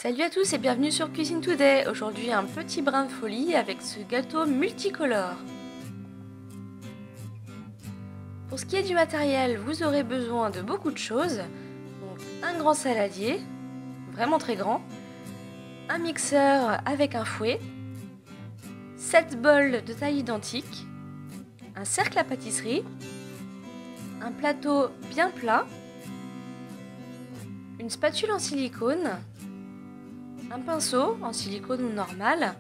Salut à tous et bienvenue sur Cuisine Today. Aujourd'hui un petit brin de folie avec ce gâteau multicolore. Pour ce qui est du matériel, vous aurez besoin de beaucoup de choses. Donc un grand saladier, vraiment très grand, un mixeur avec un fouet, 7 bols de taille identique, un cercle à pâtisserie, un plateau bien plat, une spatule en silicone, un pinceau en silicone ou normal,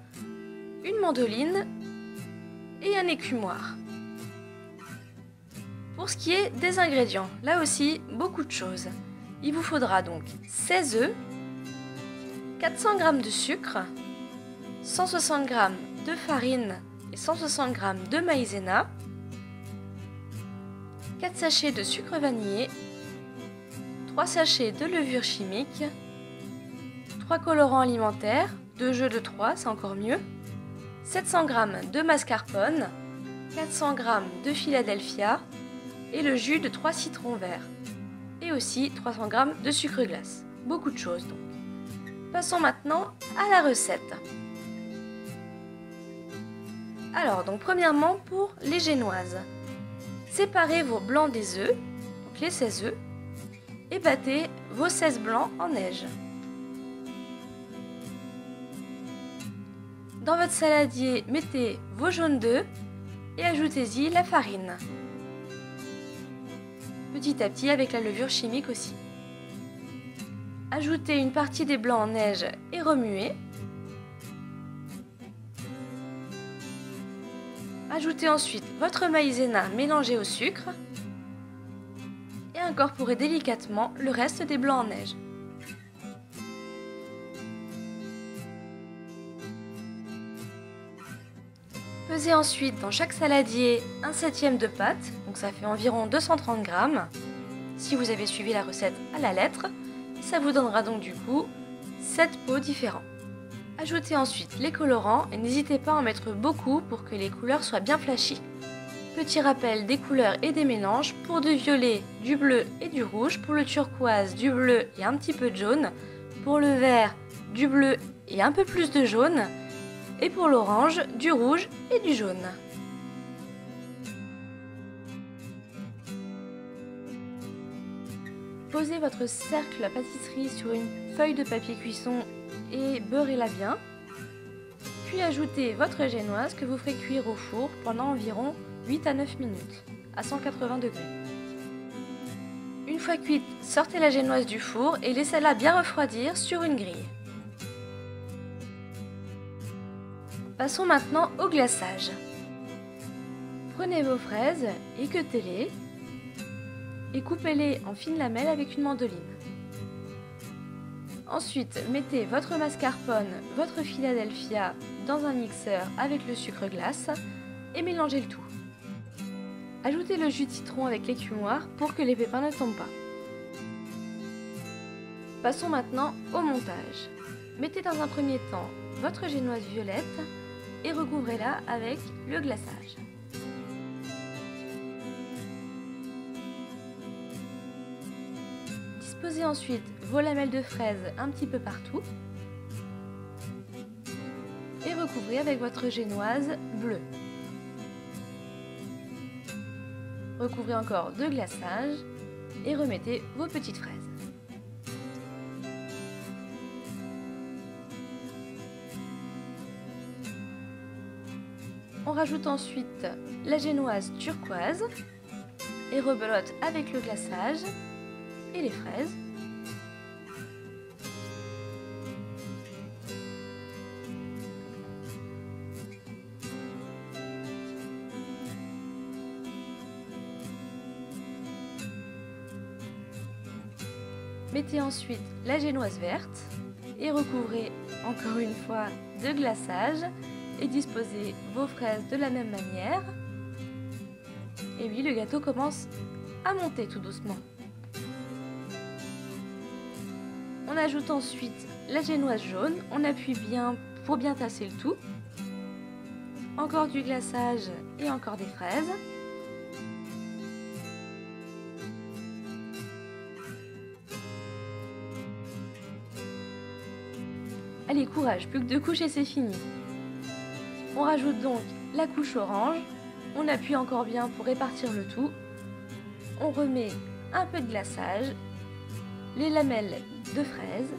une mandoline et un écumoire. Pour ce qui est des ingrédients, là aussi beaucoup de choses. Il vous faudra donc 16 œufs, 400 g de sucre, 160 g de farine et 160 g de maïzena, 4 sachets de sucre vanillé, 3 sachets de levure chimique, 3 colorants alimentaires, 2 jeux de 3, c'est encore mieux, 700 g de mascarpone, 400 g de Philadelphia et le jus de 3 citrons verts. Et aussi 300 g de sucre glace. Beaucoup de choses donc. Passons maintenant à la recette. Alors, donc premièrement pour les génoises. Séparez vos blancs des œufs, donc les 16 œufs, et battez vos 16 blancs en neige. Dans votre saladier, mettez vos jaunes d'œufs et ajoutez-y la farine. Petit à petit avec la levure chimique aussi. Ajoutez une partie des blancs en neige et remuez. Ajoutez ensuite votre maïzena mélangé au sucre et incorporez délicatement le reste des blancs en neige. Pesez ensuite dans chaque saladier 1/7 de pâte, donc ça fait environ 230 g. Si vous avez suivi la recette à la lettre, ça vous donnera donc du coup 7 pots différents. Ajoutez ensuite les colorants et n'hésitez pas à en mettre beaucoup pour que les couleurs soient bien flashy. Petit rappel des couleurs et des mélanges: pour du violet, du bleu et du rouge, pour le turquoise, du bleu et un petit peu de jaune, pour le vert, du bleu et un peu plus de jaune, et pour l'orange, du rouge et du jaune. Posez votre cercle à pâtisserie sur une feuille de papier cuisson et beurrez-la bien. Puis ajoutez votre génoise que vous ferez cuire au four pendant environ 8 à 9 minutes à 180 degrés. Une fois cuite, sortez la génoise du four et laissez-la bien refroidir sur une grille. Passons maintenant au glaçage. Prenez vos fraises, équeutez-les et coupez-les en fines lamelles avec une mandoline. Ensuite, mettez votre mascarpone, votre Philadelphia dans un mixeur avec le sucre glace et mélangez le tout. Ajoutez le jus de citron avec l'écumoire pour que les pépins ne tombent pas. Passons maintenant au montage. Mettez dans un premier temps votre génoise violette et recouvrez-la avec le glaçage. Disposez ensuite vos lamelles de fraises un petit peu partout et recouvrez avec votre génoise bleue. Recouvrez encore de glaçage et remettez vos petites fraises. On rajoute ensuite la génoise turquoise et rebelote avec le glaçage et les fraises. Mettez ensuite la génoise verte et recouvrez encore une fois de glaçage et disposez vos fraises de la même manière. Et oui, le gâteau commence à monter tout doucement. On ajoute ensuite la génoise jaune, on appuie bien pour bien tasser le tout. Encore du glaçage et encore des fraises. Allez, courage, plus que 2 couches et c'est fini. On rajoute donc la couche orange, on appuie encore bien pour répartir le tout. On remet un peu de glaçage, les lamelles de fraises.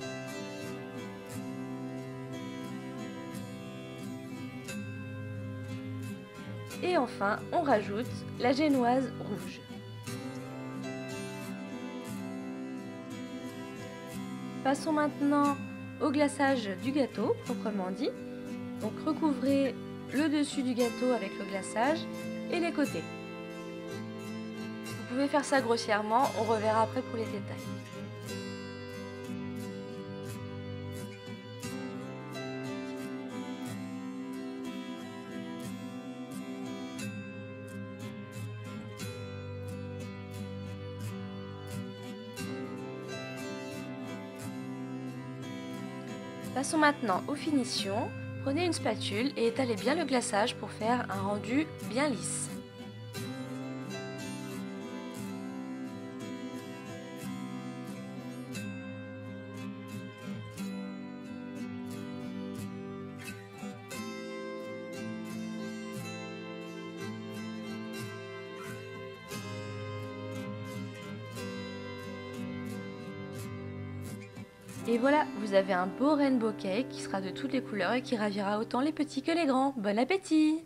Et enfin, on rajoute la génoise rouge. Passons maintenant au glaçage du gâteau, proprement dit. Donc recouvrez le dessus du gâteau avec le glaçage et les côtés. Vous pouvez faire ça grossièrement, on reverra après pour les détails. Passons maintenant aux finitions. Prenez une spatule et étalez bien le glaçage pour faire un rendu bien lisse. Et voilà, vous avez un beau rainbow cake qui sera de toutes les couleurs et qui ravira autant les petits que les grands. Bon appétit!